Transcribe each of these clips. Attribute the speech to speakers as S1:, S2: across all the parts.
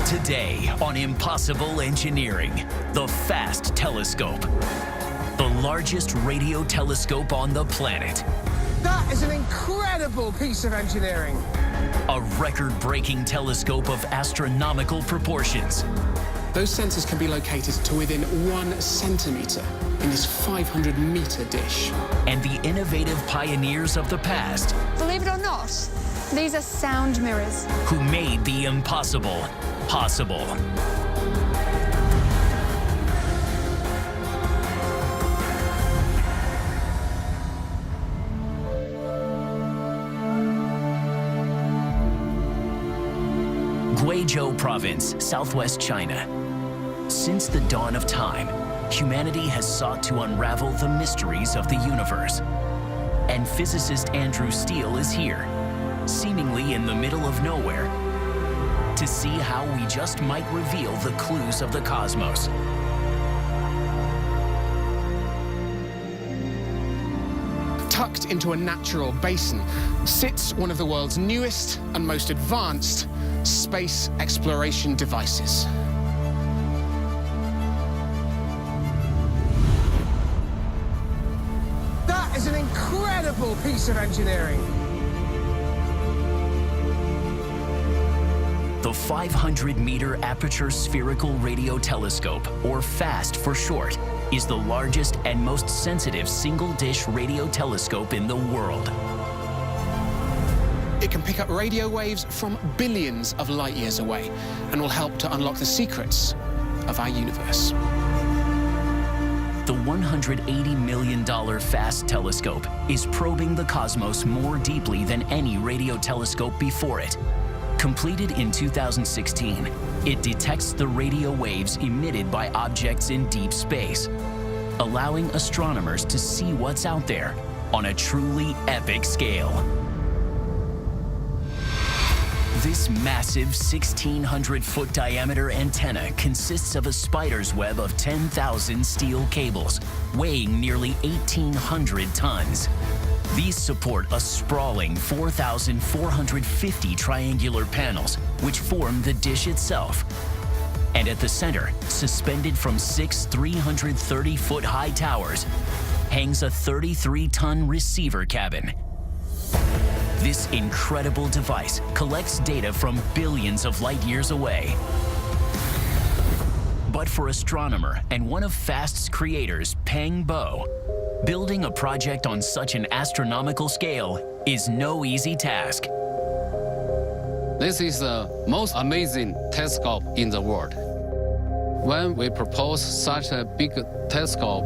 S1: Today on Impossible Engineering, the FAST telescope, the largest radio telescope on the planet.
S2: That is an incredible piece of engineering.
S1: A record-breaking telescope of astronomical proportions.
S3: Those sensors can be located to within 1 centimetre in this 500-metre dish.
S1: And the innovative pioneers of the past.
S4: Believe it or not, these are sound mirrors.
S1: Who made the impossible possible. Guizhou Province, southwest China. Since the dawn of time, humanity has sought to unravel the mysteries of the universe. And physicist Andrew Steele is here, seemingly in the middle of nowhere, to see how we just might reveal the clues of the cosmos.
S3: Tucked into a natural basin sits one of the world's newest and most advanced space exploration devices.
S2: That is an incredible piece of engineering.
S1: The 500-meter aperture spherical radio telescope, or FAST for short, is the largest and most sensitive single-dish radio telescope in the world.
S3: It can pick up radio waves from billions of light years away and will help to unlock the secrets of our universe.
S1: The $180 million FAST telescope is probing the cosmos more deeply than any radio telescope before it. Completed in 2016, it detects the radio waves emitted by objects in deep space, allowing astronomers to see what's out there on a truly epic scale. This massive 1,600-foot diameter antenna consists of a spider's web of 10,000 steel cables, weighing nearly 1,800 tons. These support a sprawling 4,450 triangular panels, which form the dish itself. And at the center, suspended from 6 330-foot-high towers, hangs a 33-ton receiver cabin. This incredible device collects data from billions of light years away. But for astronomer and one of FAST's creators, Peng Bo, building a project on such an astronomical scale is no easy task.
S5: This is the most amazing telescope in the world. When we proposed such a big telescope,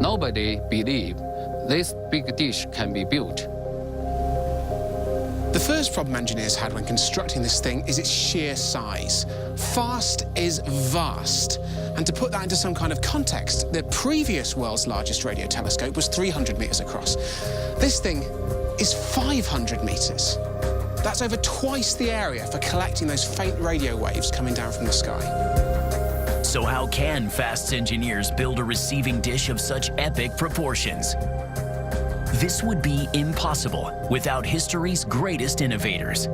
S5: nobody believed this big dish can be built.
S3: The first problem engineers had when constructing this thing is its sheer size. FAST is vast. And to put that into some kind of context, the previous world's largest radio telescope was 300 meters across. This thing is 500 meters. That's over twice the area for collecting those faint radio waves coming down from the sky.
S1: So how can FAST's engineers build a receiving dish of such epic proportions? This would be impossible without history's greatest innovators.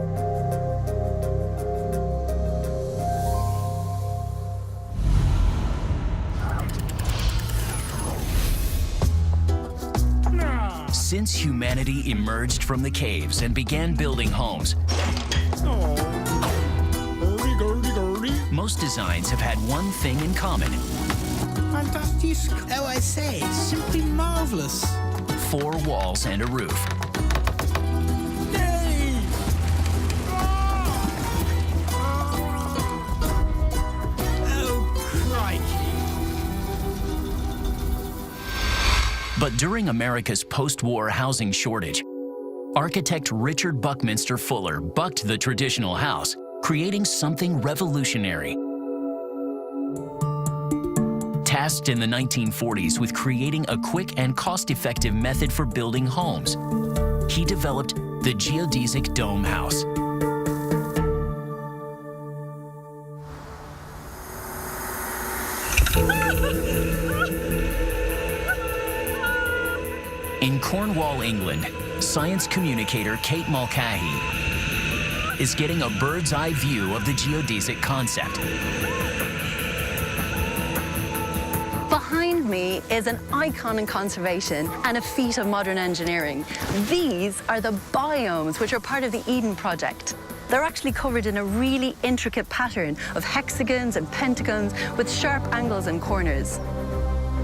S1: Since humanity emerged from the caves and began building homes, most designs have had one thing in common.
S6: Fantastic. Oh, I say, it's simply marvelous.
S1: 4 walls and a roof.
S6: Yay! Oh, crikey.
S1: But during America's post-war housing shortage, architect Richard Buckminster Fuller bucked the traditional house, creating something revolutionary. Tasked in the 1940s with creating a quick and cost-effective method for building homes, he developed the geodesic dome house. In Cornwall, England, science communicator Kate Mulcahy is getting a bird's eye view of the geodesic concept.
S7: Behind me is an icon in conservation and a feat of modern engineering. These are the biomes, which are part of the Eden Project. They're actually covered in a really intricate pattern of hexagons and pentagons with sharp angles and corners.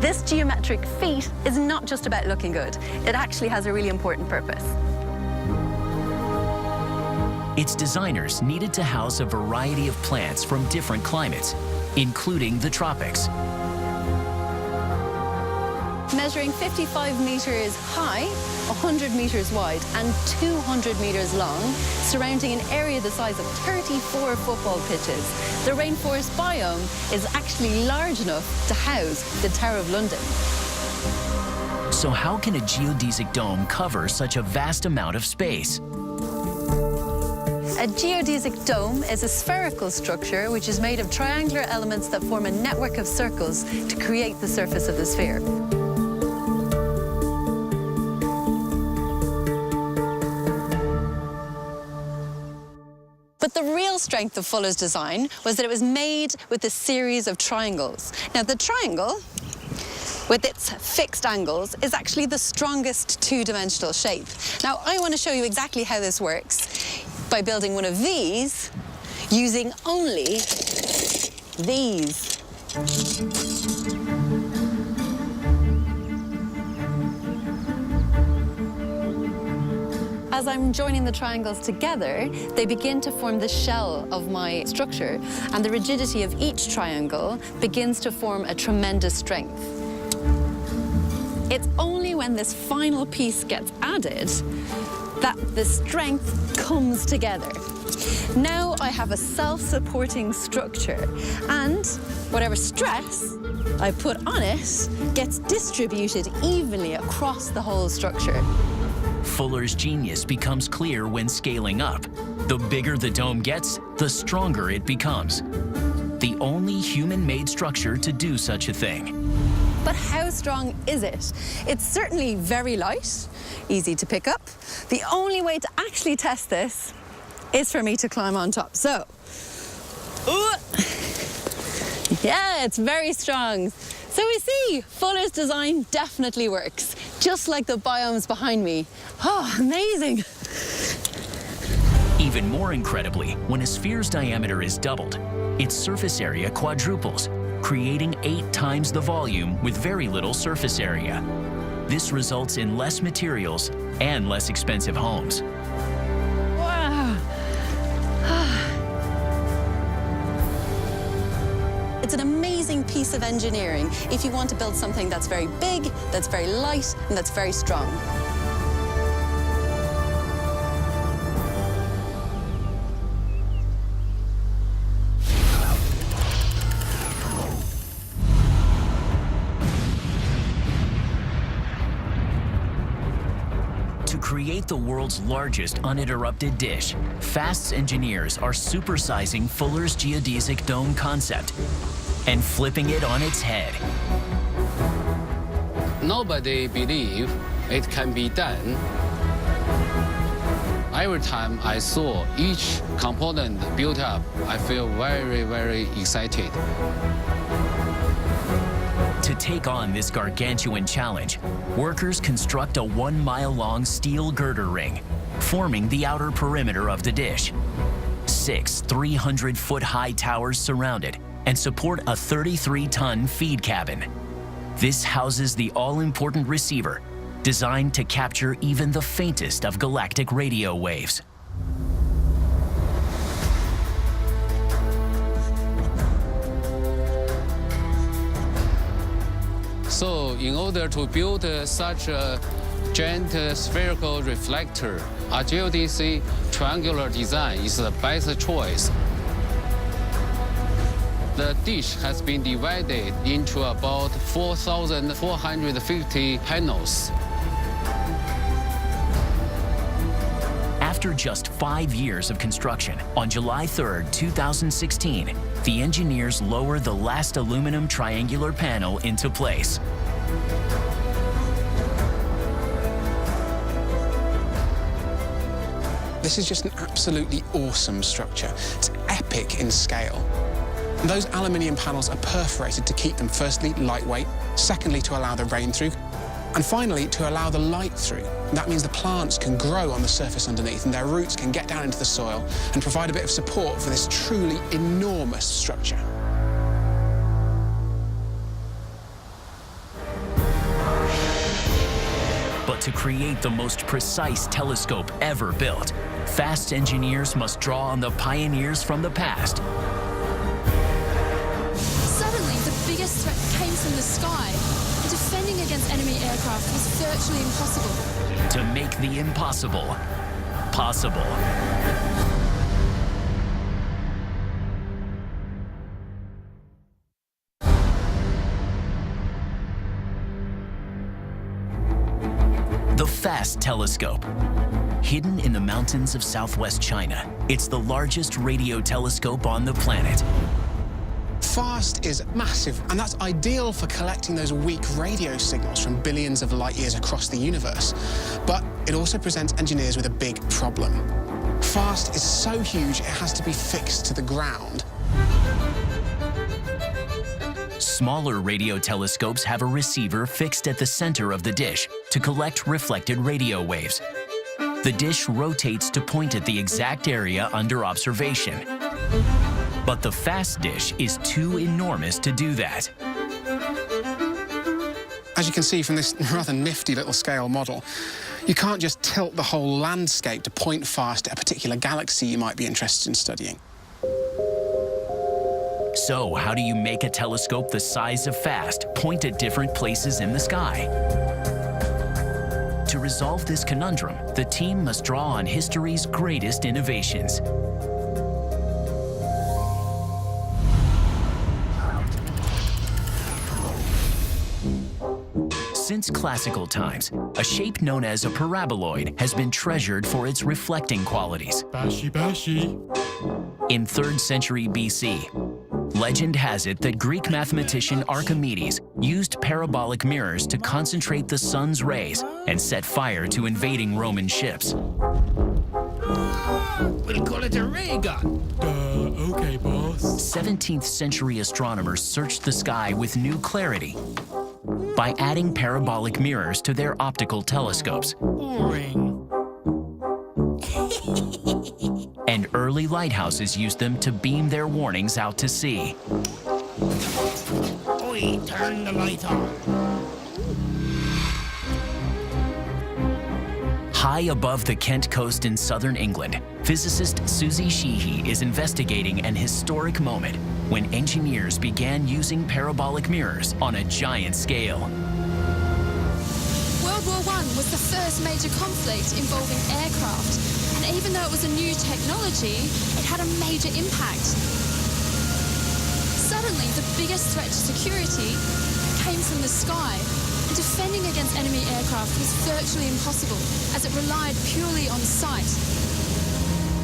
S7: This geometric feat is not just about looking good. It actually has a really important purpose.
S1: Its designers needed to house a variety of plants from different climates, including the tropics.
S7: Measuring 55 meters high, 100 meters wide, and 200 meters long, surrounding an area the size of 34 football pitches, the rainforest biome is actually large enough to house the Tower of London.
S1: So how can a geodesic dome cover such a vast amount of space?
S7: A geodesic dome is a spherical structure which is made of triangular elements that form a network of circles to create the surface of the sphere. But the real strength of Fuller's design was that it was made with a series of triangles. Now, the triangle, with its fixed angles, is actually the strongest two-dimensional shape. Now, I want to show you exactly how this works by building one of these using only these. As I'm joining the triangles together, they begin to form the shell of my structure, and the rigidity of each triangle begins to form a tremendous strength. It's only when this final piece gets added that the strength comes together. Now I have a self-supporting structure, and whatever stress I put on it gets distributed evenly across the whole structure.
S1: Fuller's genius becomes clear when scaling up. The bigger the dome gets, the stronger it becomes. The only human-made structure to do such a thing.
S7: But how strong is it? It's certainly very light, easy to pick up. The only way to actually test this is for me to climb on top. So, yeah, it's very strong. So we see, Fuller's design definitely works, just like the biomes behind me. Oh, amazing.
S1: Even more incredibly, when a sphere's diameter is doubled, its surface area quadruples, creating 8 times the volume with very little surface area. This results in less materials and less expensive homes.
S7: Wow. It's an amazing piece of engineering if you want to build something that's very big, that's very light, and that's very strong.
S1: To create the world's largest uninterrupted dish, FAST's engineers are supersizing Fuller's geodesic dome concept and flipping it on its head.
S5: Nobody believes it can be done. Every time I saw each component built up, I feel very, very excited.
S1: To take on this gargantuan challenge, workers construct a 1-mile-long steel girder ring, forming the outer perimeter of the dish. 6 300-foot-high towers surround it and support a 33-ton feed cabin. This houses the all-important receiver, designed to capture even the faintest of galactic radio waves.
S5: So in order to build such a giant spherical reflector, a geodesic triangular design is the best choice. The dish has been divided into about 4,450 panels.
S1: After just 5 years of construction, on July 3, 2016, the engineers lowered the last aluminum triangular panel into place.
S3: This is just an absolutely awesome structure. It's epic in scale. And those aluminium panels are perforated to keep them, firstly, lightweight, secondly, to allow the rain through, and finally, to allow the light through. And that means the plants can grow on the surface underneath and their roots can get down into the soil and provide a bit of support for this truly enormous structure.
S1: But to create the most precise telescope ever built, fast engineers must draw on the pioneers from the past.
S4: Suddenly, the biggest threat came from the sky. Defending against enemy aircraft was virtually impossible.
S1: To make the impossible possible. The FAST telescope. Hidden in the mountains of southwest China, it's the largest radio telescope on the planet.
S3: FAST is massive, and that's ideal for collecting those weak radio signals from billions of light years across the universe. But it also presents engineers with a big problem. FAST is so huge, it has to be fixed to the ground.
S1: Smaller radio telescopes have a receiver fixed at the center of the dish to collect reflected radio waves. The dish rotates to point at the exact area under observation. But the FAST dish is too enormous to do that.
S3: As you can see from this rather nifty little scale model, you can't just tilt the whole landscape to point fast at a particular galaxy you might be interested in studying.
S1: So how do you make a telescope the size of FAST point at different places in the sky? To resolve this conundrum, the team must draw on history's greatest innovations. Since classical times, a shape known as a paraboloid has been treasured for its reflecting qualities.
S8: Bashi bashi.
S1: In 3rd century BC, legend has it that Greek mathematician Archimedes used parabolic mirrors to concentrate the sun's rays and set fire to invading Roman ships.
S6: We'll call it a ray gun.
S8: Okay, boss.
S1: 17th century astronomers searched the sky with new clarity by adding parabolic mirrors to their optical telescopes.
S6: Boring.
S1: And early lighthouses used them to beam their warnings out to sea.
S6: Oi, turn the light on.
S1: High above the Kent coast in southern England, physicist Susie Sheehy is investigating an historic moment when engineers began using parabolic mirrors on a giant scale.
S4: World War I was the first major conflict involving aircraft, and even though it was a new technology, it had a major impact. Suddenly, the biggest threat to security came from the sky, and defending against enemy aircraft was virtually impossible, as it relied purely on sight.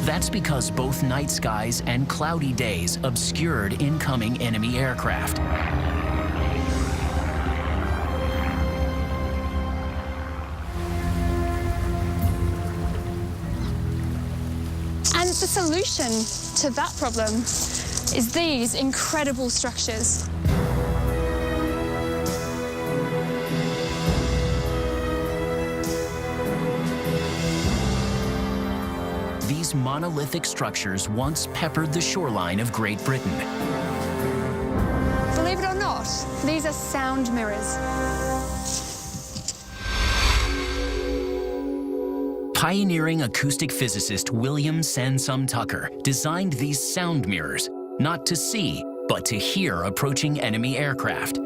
S1: That's because both night skies and cloudy days obscured incoming enemy aircraft.
S4: And the solution to that problem is these incredible structures.
S1: These monolithic structures once peppered the shoreline of Great Britain.
S4: Believe it or not, these are sound mirrors.
S1: Pioneering acoustic physicist William Sansum Tucker designed these sound mirrors, not to see, but to hear approaching enemy aircraft.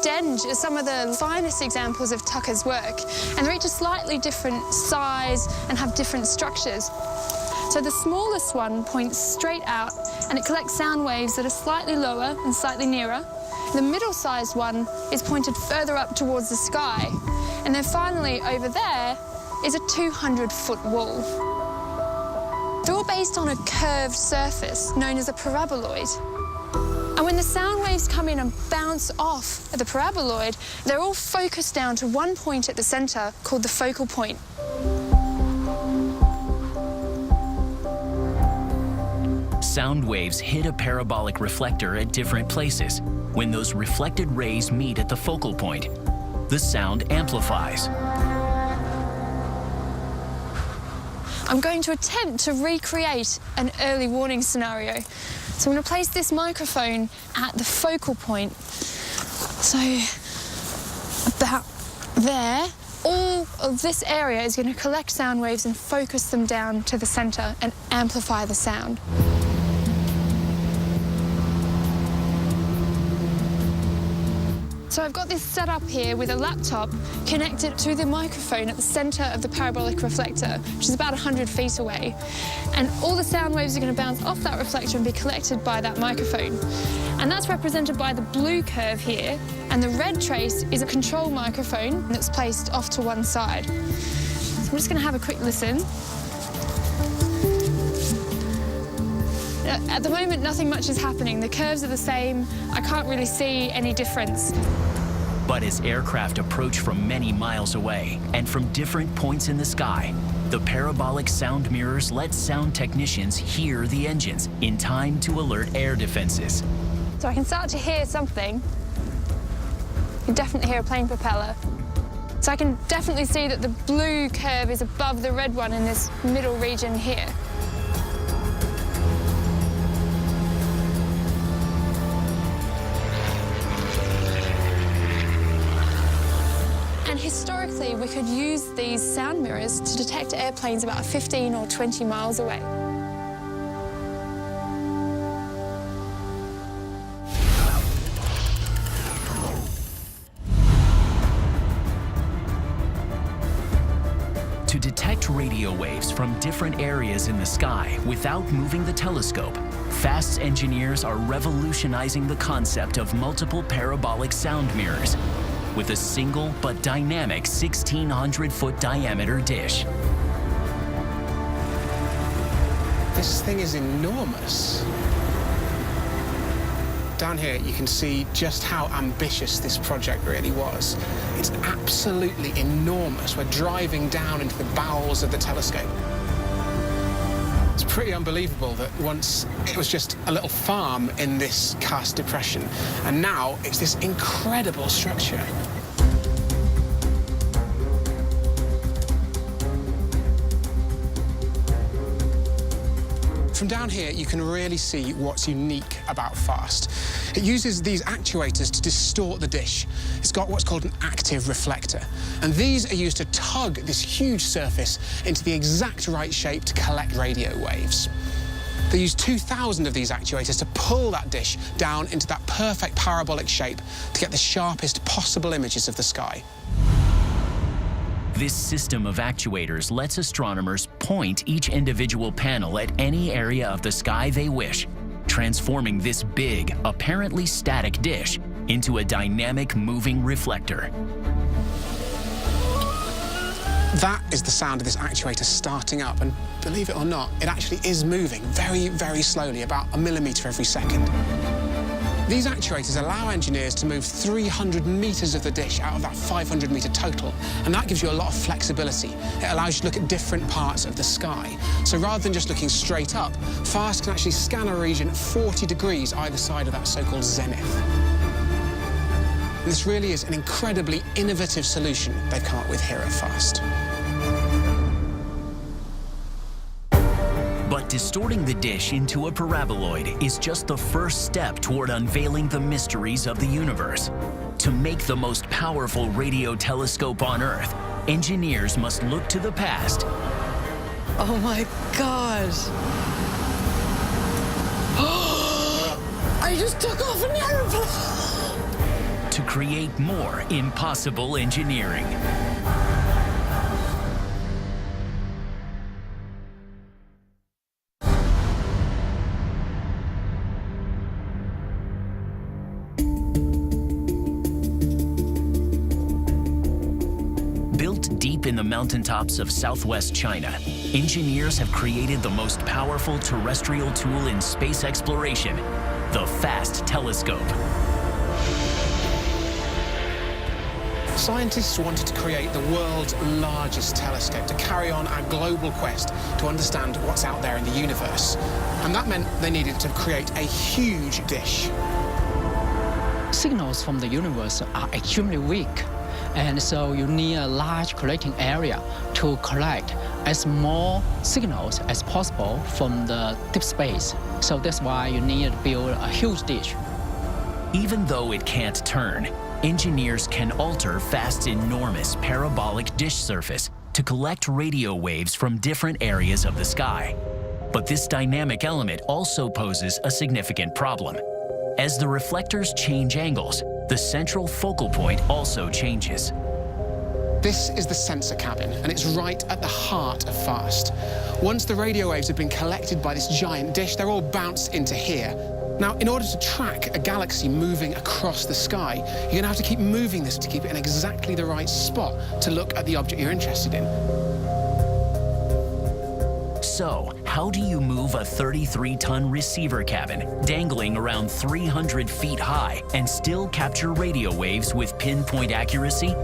S4: Denge are some of the finest examples of Tucker's work, and they're each a slightly different size and have different structures. So the smallest one points straight out and it collects sound waves that are slightly lower and slightly nearer. The middle-sized one is pointed further up towards the sky. And then finally, over there, is a 200-foot wall. They're all based on a curved surface known as a paraboloid. And when the sound waves come in and bounce off at the paraboloid, they're all focused down to one point at the centre called the focal point.
S1: Sound waves hit a parabolic reflector at different places. When those reflected rays meet at the focal point, the sound amplifies.
S4: I'm going to attempt to recreate an early warning scenario. So I'm going to place this microphone at the focal point. So about there, all of this area is going to collect sound waves and focus them down to the centre and amplify the sound. So I've got this set up here with a laptop connected to the microphone at the centre of the parabolic reflector, which is about 100 feet away. And all the sound waves are going to bounce off that reflector and be collected by that microphone. And that's represented by the blue curve here. And the red trace is a control microphone that's placed off to one side. So I'm just going to have a quick listen. At the moment, nothing much is happening. The curves are the same. I can't really see any difference.
S1: But as aircraft approach from many miles away and from different points in the sky, the parabolic sound mirrors let sound technicians hear the engines in time to alert air defenses.
S4: So I can start to hear something. You can definitely hear a plane propeller. So I can definitely see that the blue curve is above the red one in this middle region here. And historically, we could use these sound mirrors to detect airplanes about 15 or 20 miles away.
S1: To detect radio waves from different areas in the sky without moving the telescope, FAST's engineers are revolutionizing the concept of multiple parabolic sound mirrors with a single but dynamic 1,600-foot diameter dish.
S3: This thing is enormous. Down here, you can see just how ambitious this project really was. It's absolutely enormous. We're driving down into the bowels of the telescope. It's pretty unbelievable that once it was just a little farm in this karst depression, and now it's this incredible structure. From down here, you can really see what's unique about FAST. It uses these actuators to distort the dish. It's got what's called an active reflector. And these are used to tug this huge surface into the exact right shape to collect radio waves. They use 2,000 of these actuators to pull that dish down into that perfect parabolic shape to get the sharpest possible images of the sky.
S1: This system of actuators lets astronomers point each individual panel at any area of the sky they wish, transforming this big, apparently static dish into a dynamic moving reflector.
S3: That is the sound of this actuator starting up, and believe it or not, it actually is moving very, very slowly, about a millimetre every second. These actuators allow engineers to move 300 metres of the dish out of that 500-metre total, and that gives you a lot of flexibility. It allows you to look at different parts of the sky. So rather than just looking straight up, FAST can actually scan a region 40 degrees either side of that so-called zenith. And this really is an incredibly innovative solution they've come up with here at FAST.
S1: But distorting the dish into a paraboloid is just the first step toward unveiling the mysteries of the universe. To make the most powerful radio telescope on Earth, engineers must look to the past.
S9: Oh my God. I just took off an airplane.
S1: To create more impossible engineering. Built deep in the mountaintops of southwest China, engineers have created the most powerful terrestrial tool in space exploration, the FAST telescope.
S3: Scientists wanted to create the world's largest telescope to carry on our global quest to understand what's out there in the universe. And that meant they needed to create a huge dish.
S10: Signals from the universe are extremely weak, and so you need a large collecting area to collect as more signals as possible from the deep space. So that's why you need to build a huge dish.
S1: Even though it can't turn, engineers can alter FAST's enormous parabolic dish surface to collect radio waves from different areas of the sky. But this dynamic element also poses a significant problem. As the reflectors change angles, the central focal point also changes.
S3: This is the sensor cabin, and it's right at the heart of FAST. Once the radio waves have been collected by this giant dish, they're all bounced into here. Now, in order to track a galaxy moving across the sky, you're going to have to keep moving this to keep it in exactly the right spot to look at the object you're interested in.
S1: So, how do you move a 33-ton receiver cabin dangling around 300 feet high and still capture radio waves with pinpoint accuracy?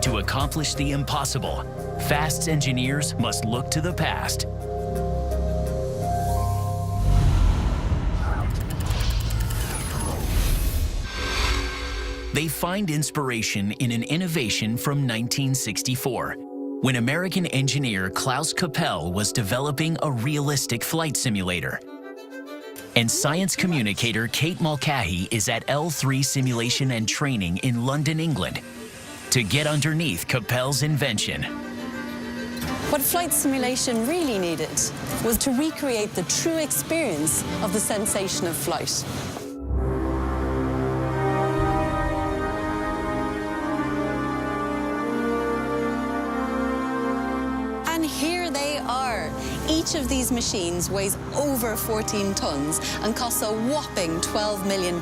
S1: To accomplish the impossible, FAST's engineers must look to the past. They find inspiration in an innovation from 1964, when American engineer Klaus Capell was developing a realistic flight simulator. And science communicator Kate Mulcahy is at L3 Simulation and Training in London, England, to get underneath Capell's invention.
S7: What flight simulation really needed was to recreate the true experience of the sensation of flight. And here they are. Each of these machines weighs over 14 tons and costs a whopping £12 million.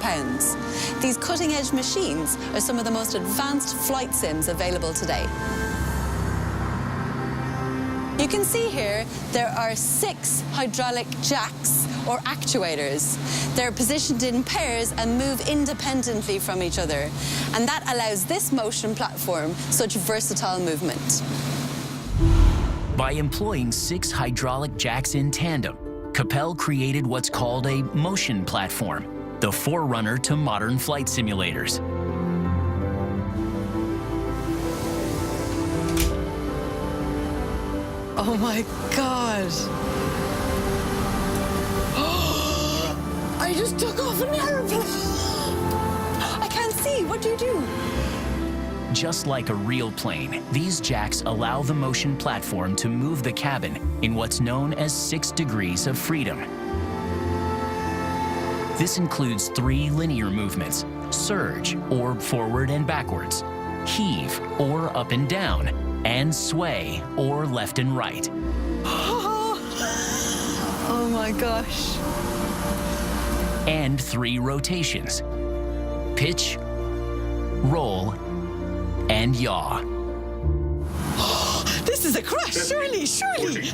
S7: These cutting-edge machines are some of the most advanced flight sims available today. You can see here there are 6 hydraulic jacks or actuators. They're positioned in pairs and move independently from each other. And that allows this motion platform such versatile movement.
S1: By employing 6 hydraulic jacks in tandem, Capell created what's called a motion platform, the forerunner to modern flight simulators.
S9: Oh my God. I just took off an airplane.
S7: I can't see. What do you do?
S1: Just like a real plane, these jacks allow the motion platform to move the cabin in what's known as 6 degrees of freedom. This includes 3 linear movements: surge, or forward and backwards, heave, or up and down, and sway, or left and right.
S9: Oh my gosh.
S1: And 3 rotations: pitch, roll, and yaw.
S9: This is a crash, surely, surely.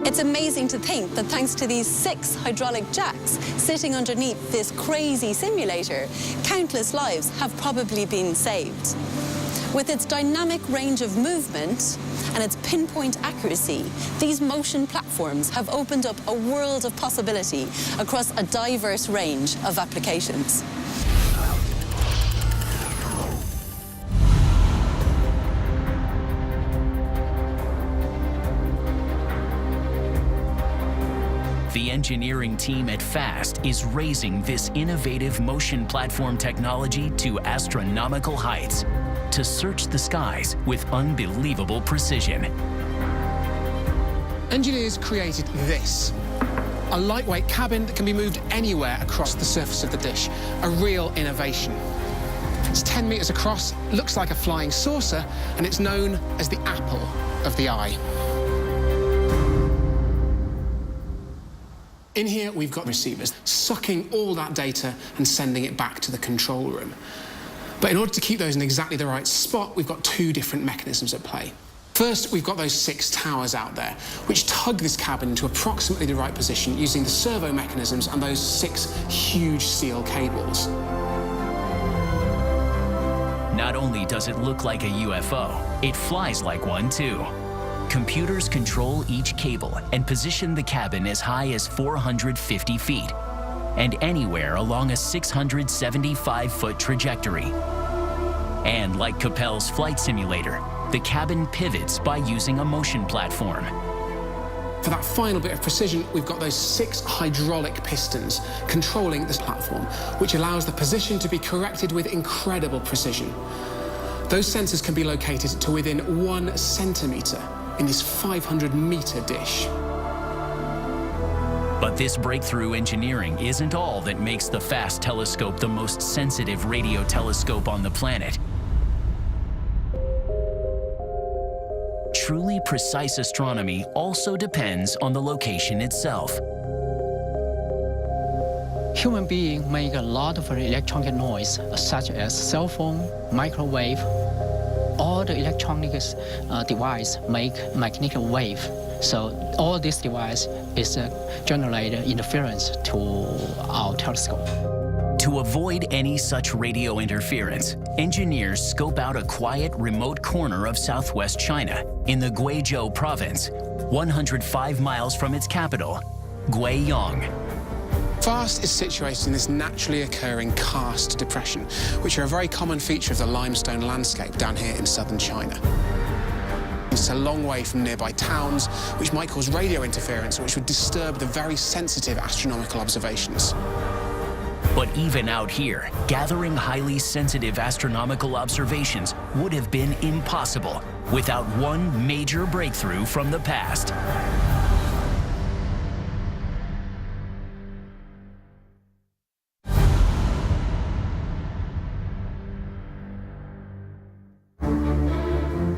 S7: It's amazing to think that thanks to these 6 hydraulic jacks sitting underneath this crazy simulator, countless lives have probably been saved. With its dynamic range of movement and its pinpoint accuracy, these motion platforms have opened up a world of possibility across a diverse range of applications.
S1: The engineering team at FAST is raising this innovative motion platform technology to astronomical heights to search the skies with unbelievable precision.
S3: Engineers created this, a lightweight cabin that can be moved anywhere across the surface of the dish, a real innovation. It's 10 meters across, looks like a flying saucer, and it's known as the apple of the eye. In here, we've got receivers sucking all that data and sending it back to the control room. But in order to keep those in exactly the right spot, we've got two different mechanisms at play. First, we've got those 6 towers out there, which tug this cabin into approximately the right position using the servo mechanisms and those 6 huge steel cables.
S1: Not only does it look like a UFO, it flies like one too. Computers control each cable and position the cabin as high as 450 feet and anywhere along a 675-foot trajectory. And like Capel's flight simulator, the cabin pivots by using a motion platform.
S3: For that final bit of precision, we've got those 6 hydraulic pistons controlling this platform, which allows the position to be corrected with incredible precision. Those sensors can be located to within 1 centimetre in this 500-metre dish.
S1: But this breakthrough engineering isn't all that makes the FAST telescope the most sensitive radio telescope on the planet. Truly precise astronomy also depends on the location itself.
S10: Human beings make a lot of electronic noise, such as cell phone, microwave. All the electronic devices make magnetic wave. So all this device is generated interference to our telescope.
S1: To avoid any such radio interference, engineers scope out a quiet, remote corner of southwest China in the Guizhou province, 105 miles from its capital, Guiyang.
S3: FAST is situated in this naturally occurring karst depression, which are a very common feature of the limestone landscape down here in southern China. It's a long way from nearby towns, which might cause radio interference, which would disturb the very sensitive astronomical observations.
S1: But even out here, gathering highly sensitive astronomical observations would have been impossible without one major breakthrough from the past.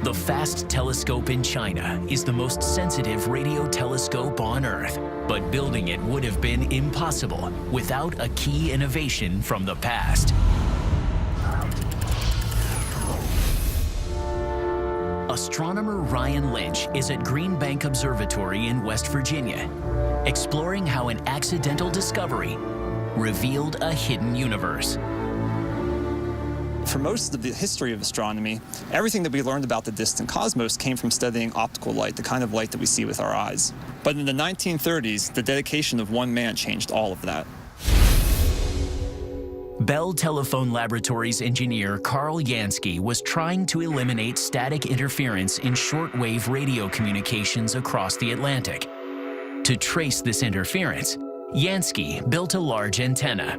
S1: The FAST telescope in China is the most sensitive radio telescope on Earth, but building it would have been impossible without a key innovation from the past. Astronomer Ryan Lynch is at Green Bank Observatory in West Virginia, exploring how an accidental discovery revealed a hidden universe.
S11: For most of the history of astronomy, everything that we learned about the distant cosmos came from studying optical light, the kind of light that we see with our eyes. But in the 1930s, the dedication of one man changed all of that.
S1: Bell Telephone Laboratories engineer Carl Yansky was trying to eliminate static interference in shortwave radio communications across the Atlantic. To trace this interference, Yansky built a large antenna.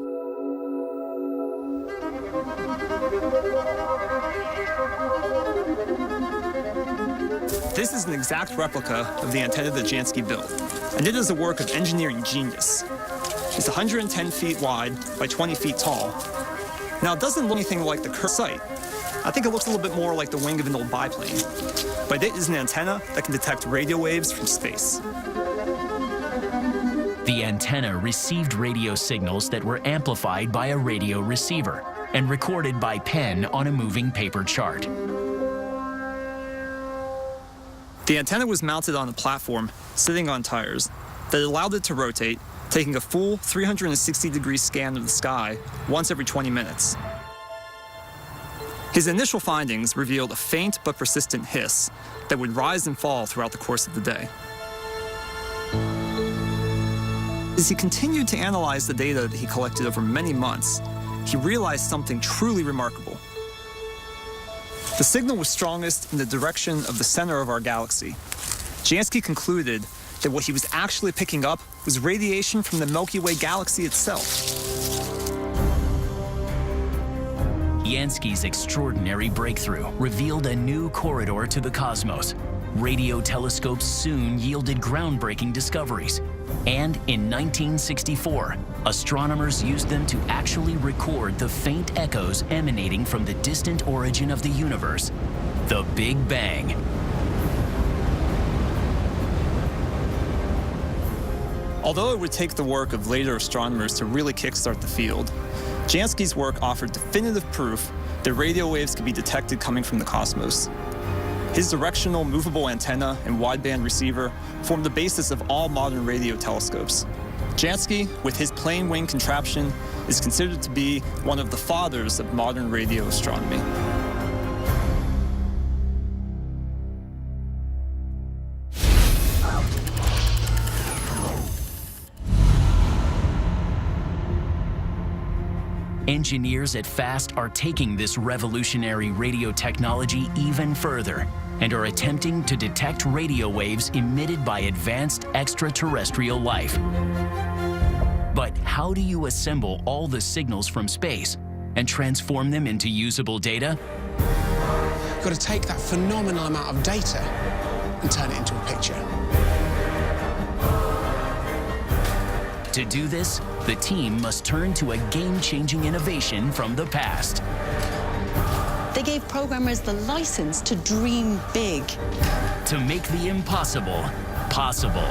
S11: This is an exact replica of the antenna that Jansky built, and it is a work of engineering genius. It's 110 feet wide by 20 feet tall. Now, it doesn't look anything like the curved sight. I think it looks a little bit more like the wing of an old biplane. But it is an antenna that can detect radio waves from space.
S1: The antenna received radio signals that were amplified by a radio receiver and recorded by pen on a moving paper chart.
S11: The antenna was mounted on a platform sitting on tires that allowed it to rotate, taking a full 360-degree scan of the sky once every 20 minutes. His initial findings revealed a faint but persistent hiss that would rise and fall throughout the course of the day. As he continued to analyze the data that he collected over many months, he realized something truly remarkable. The signal was strongest in the direction of the center of our galaxy. Jansky concluded that what he was actually picking up was radiation from the Milky Way galaxy itself.
S1: Yansky's extraordinary breakthrough revealed a new corridor to the cosmos. Radio telescopes soon yielded groundbreaking discoveries. And in 1964, astronomers used them to actually record the faint echoes emanating from the distant origin of the universe, the Big Bang.
S11: Although it would take the work of later astronomers to really kickstart the field, Jansky's work offered definitive proof that radio waves could be detected coming from the cosmos. His directional movable antenna and wideband receiver formed the basis of all modern radio telescopes. Jansky, with his plane wing contraption, is considered to be one of the fathers of modern radio astronomy.
S1: Engineers at FAST are taking this revolutionary radio technology even further and are attempting to detect radio waves emitted by advanced extraterrestrial life. But how do you assemble all the signals from space and transform them into usable data?
S3: You've got to take that phenomenal amount of data and turn it into a picture.
S1: To do this, the team must turn to a game-changing innovation from the past.
S7: They gave programmers the license to dream big.
S1: To make the impossible possible.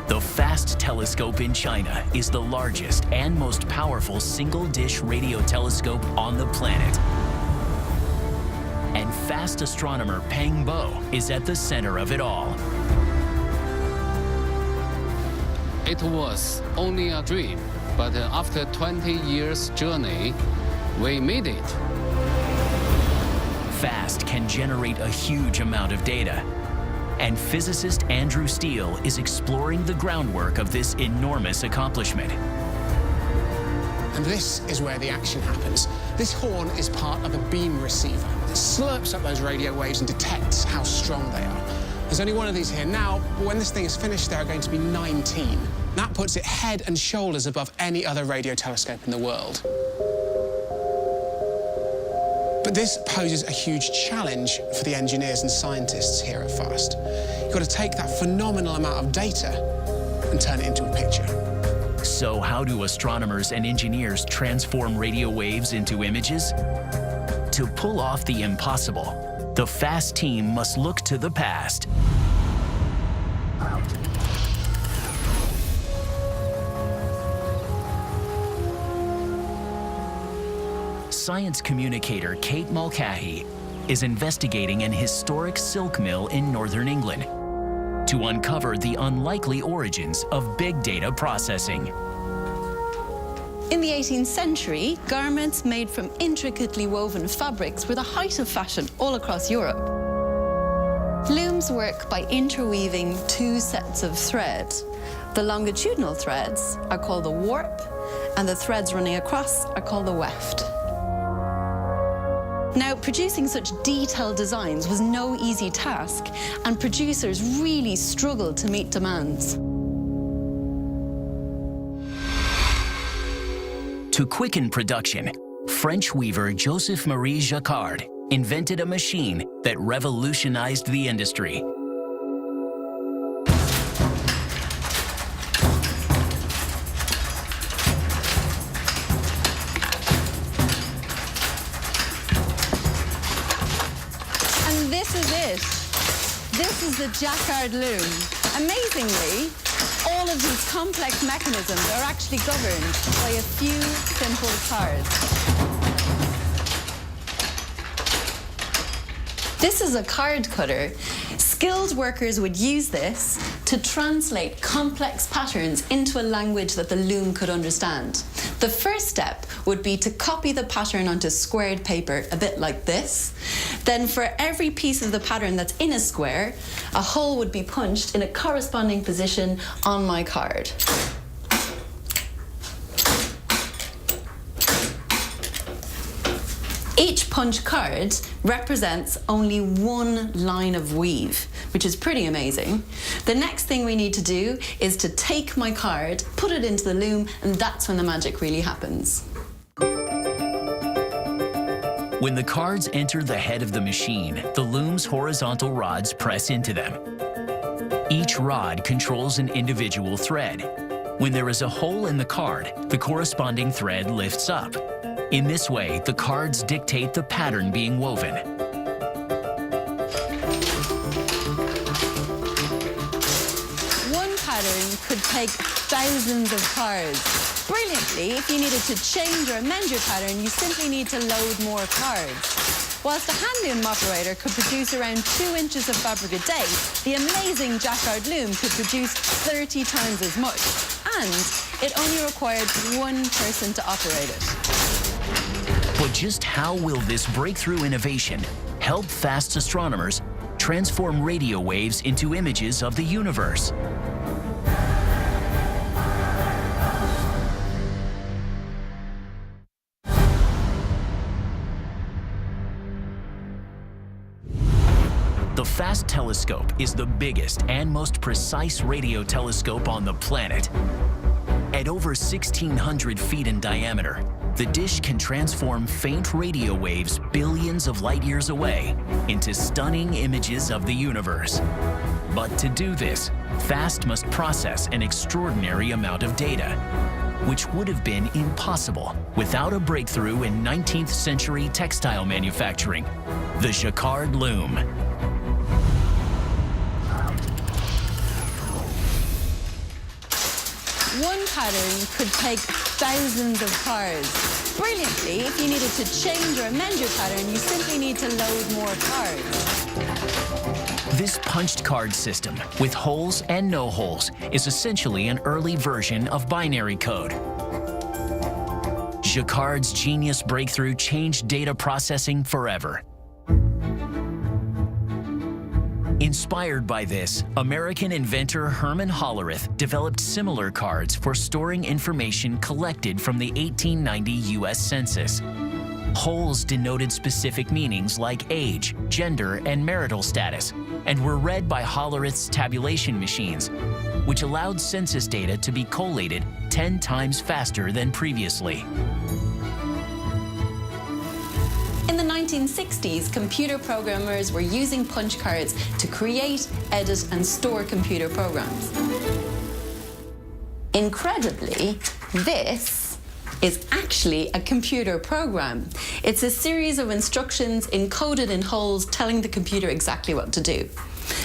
S1: The FAST telescope in China is the largest and most powerful single-dish radio telescope on the planet. And FAST astronomer Peng Bo is at the center of it all.
S5: It was only a dream, but after 20 years journey, we made it.
S1: FAST can generate a huge amount of data. And physicist Andrew Steele is exploring the groundwork of this enormous accomplishment.
S3: And this is where the action happens. This horn is part of a beam receiver. It slurps up those radio waves and detects how strong they are. There's only one of these here now, but when this thing is finished, there are going to be 19. That puts it head and shoulders above any other radio telescope in the world. But this poses a huge challenge for the engineers and scientists here at FAST. You've got to take that phenomenal amount of data and turn it into a picture.
S1: So how do astronomers and engineers transform radio waves into images? To pull off the impossible, the FAST team must look to the past. Science communicator Kate Mulcahy is investigating an historic silk mill in northern England to uncover the unlikely origins of big data processing.
S7: In the 18th century, garments made from intricately woven fabrics were the height of fashion all across Europe. Looms work by interweaving two sets of thread. The longitudinal threads are called the warp, and the threads running across are called the weft. Now, producing such detailed designs was no easy task, and producers really struggled to meet demands.
S1: To quicken production, French weaver Joseph-Marie Jacquard invented a machine that revolutionized the industry.
S7: This is it. This is the Jacquard loom. Amazingly, all of these complex mechanisms are actually governed by a few simple cards. This is a card cutter. Skilled workers would use this to translate complex patterns into a language that the loom could understand. The first step would be to copy the pattern onto squared paper, a bit like this. Then for every piece of the pattern that's in a square, a hole would be punched in a corresponding position on my card. Each punch card represents only one line of weave, which is pretty amazing. The next thing we need to do is to take my card, put it into the loom, and that's when the magic really happens.
S1: When the cards enter the head of the machine, the loom's horizontal rods press into them. Each rod controls an individual thread, When there is a hole in the card, the corresponding thread lifts up. In this way, the cards dictate the pattern being woven.
S7: One pattern could take thousands of cards. Brilliantly, if you needed to change or amend your pattern, you simply need to load more cards. Whilst the hand loom operator could produce around 2 inches of fabric a day, the amazing jacquard loom could produce 30 times as much. And it only required one person to operate it.
S1: But just how will this breakthrough innovation help fast astronomers transform radio waves into images of the universe? The FAST telescope is the biggest and most precise radio telescope on the planet. At over 1,600 feet in diameter, the dish can transform faint radio waves billions of light years away into stunning images of the universe. But to do this, FAST must process an extraordinary amount of data, which would have been impossible without a breakthrough in 19th century textile manufacturing, the jacquard loom.
S7: One pattern could take thousands of cards. Brilliantly, if you needed to change or amend your pattern, you simply need to load more cards.
S1: This punched card system, with holes and no holes, is essentially an early version of binary code. Jacquard's genius breakthrough changed data processing forever. Inspired by this, American inventor Herman Hollerith developed similar cards for storing information collected from the 1890 U.S. Census. Holes denoted specific meanings like age, gender, and marital status, and were read by Hollerith's tabulation machines, which allowed census data to be collated 10 times faster than previously.
S7: In the 1960s, computer programmers were using punch cards to create, edit, and store computer programs. Incredibly, this is actually a computer program. It's a series of instructions encoded in holes telling the computer exactly what to do.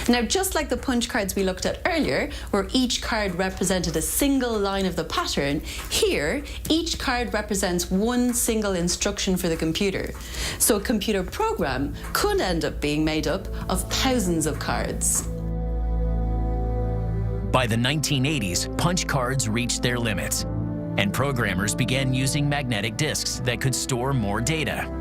S7: Now, just like the punch cards we looked at earlier, where each card represented a single line of the pattern, here, each card represents one single instruction for the computer. So a computer program could end up being made up of thousands of cards.
S1: By the 1980s, punch cards reached their limits, and programmers began using magnetic disks that could store more data.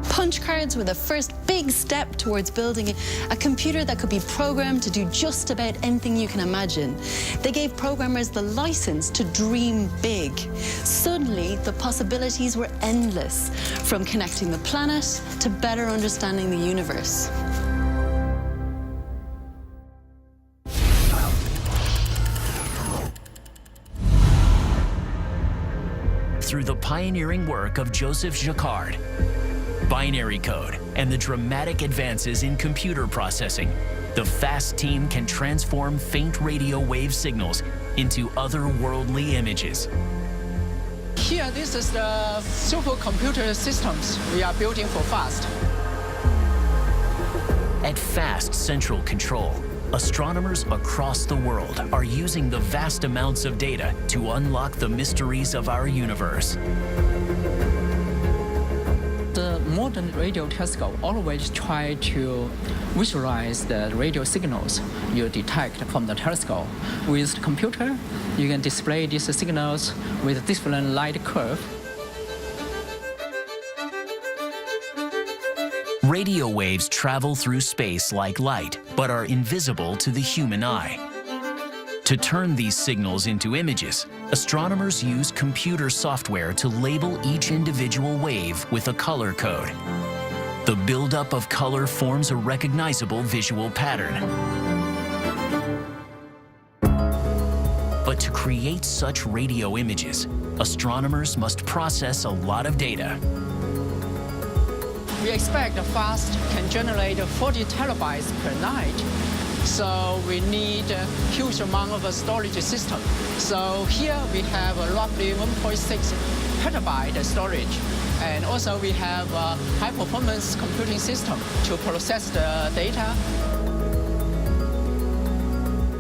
S7: Punch cards were the first big step towards building a computer that could be programmed to do just about anything you can imagine. They gave programmers the license to dream big. Suddenly, the possibilities were endless, from connecting the planet to better understanding the universe.
S1: Through the pioneering work of Joseph Jacquard, binary code, and the dramatic advances in computer processing, the FAST team can transform faint radio wave signals into otherworldly images.
S10: Here, this is the supercomputer systems we are building for FAST.
S1: At FAST Central Control, astronomers across the world are using the vast amounts of data to unlock the mysteries of our universe.
S10: The modern radio telescope always try to visualize the radio signals you detect from the telescope. With the computer, you can display these signals with different light curve.
S1: Radio waves travel through space like light, but are invisible to the human eye. To turn these signals into images, astronomers use computer software to label each individual wave with a color code. The buildup of color forms a recognizable visual pattern. But to create such radio images, astronomers must process a lot of data.
S10: We expect the FAST can generate 40 terabytes per night. So we need a huge amount of a storage system. So here we have a roughly 1.6 petabyte storage. And also we have a high-performance computing system to process the data.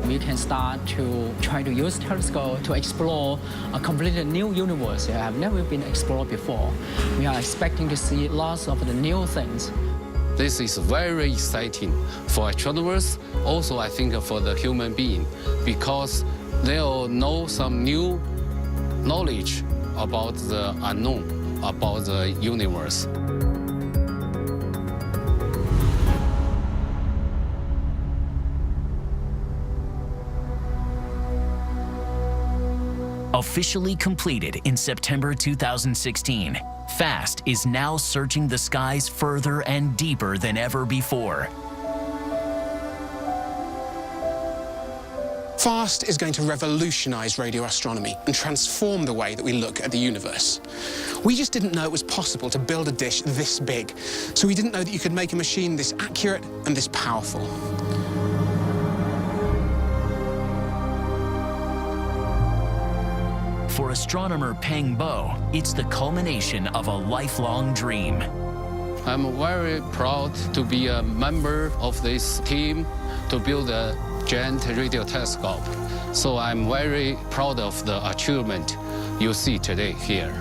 S10: We can start to try to use telescope to explore a completely new universe that have never been explored before. We are expecting to see lots of the new things.
S5: This is very exciting for astronomers, also I think for the human being, because they'll know some new knowledge about the unknown, about the universe.
S1: Officially completed in September 2016, FAST is now searching the skies further and deeper than ever before.
S3: FAST is going to revolutionize radio astronomy and transform the way that we look at the universe. We just didn't know it was possible to build a dish this big, so we didn't know that you could make a machine this accurate and this powerful.
S1: For astronomer Peng Bo, it's the culmination of a lifelong dream.
S5: I'm very proud to be a member of this team to build a giant radio telescope. So I'm very proud of the achievement you see today here.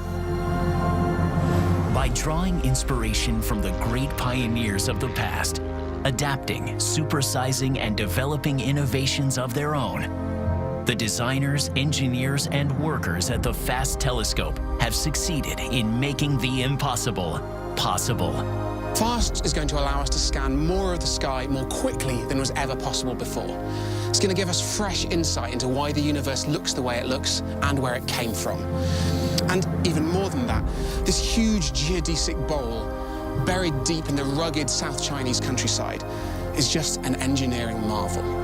S1: By drawing inspiration from the great pioneers of the past, adapting, supersizing, and developing innovations of their own, the designers, engineers, and workers at the FAST telescope have succeeded in making the impossible possible.
S3: FAST is going to allow us to scan more of the sky more quickly than was ever possible before. It's going to give us fresh insight into why the universe looks the way it looks and where it came from. And even more than that, this huge geodesic bowl buried deep in the rugged South Chinese countryside is just an engineering marvel.